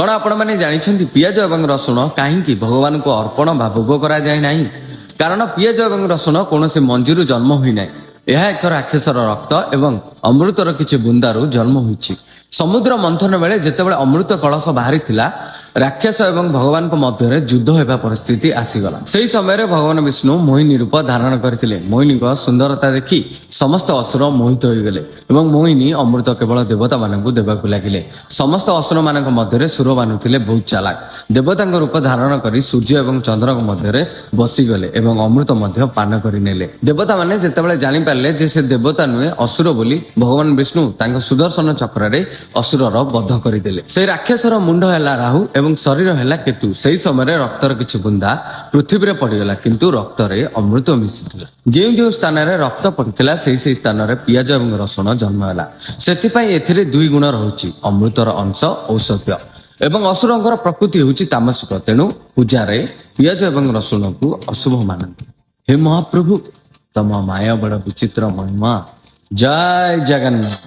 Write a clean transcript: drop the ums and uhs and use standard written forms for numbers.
कौन आपण मैंने जानी पियाज एवं रसुण कहीं भगवान को अर्पण बा भोग करा जाए नहीं कारण पियाज एवं रसुण कौन से मंजीरु जन्म हुई ना यह एक राक्षसर रक्त एवं अमृतर किछि बुंदारू जन्म हुई समुद्र मंथन बेले जेतेबेले अमृत कलश बाहरी थिला राक्षस एवं भगवान को मध्य युद्ध होगा परिस्थिति आसीगला से समय भगवान विष्णु मोहिनी रूप धारण करथिले मोहिनी को सुंदरता देखि समस्त असुर मोहित होइगले एवं मोहिनी अमृत केवल देवता मानकु देबाकु लागिले समस्त असुर मानक मध्य सुर बानुथिले बहुत चालाक देवता रूप धारण करी सूर्य एवं चंद्र मध्य बसीगले एवं अमृत मध्य पान करि नेले देवता माने जेतेबेले जानि पारले जे से देवता नुहे असुर बोली भगवान विष्णु तांको सुदर्शन चक्र रे असुरर बध करिदेले से राक्षसर मुंड हैला राहु एवं शरीर है केतु से समय रक्तर किछि बुंदा पृथ्वी रे पड़गला किंतु रक्त रे अमृत मिसिथिला जो स्थान रे रक्त पड़िथिला से स्थान रे पियाज एवं रसुण जन्म हैला सेथिपई एथिरे दुई गुण रहुछि अमृतर अंश औषध्य एवं असुरंकर प्रकृति होछि तामसिक तेणु पूजा रे पियाज एवं रसुण को अशुभ मानନ୍ତି हे महाप्रभु तम माया बड़ विचित्र महिमा जय जगन्नाथ।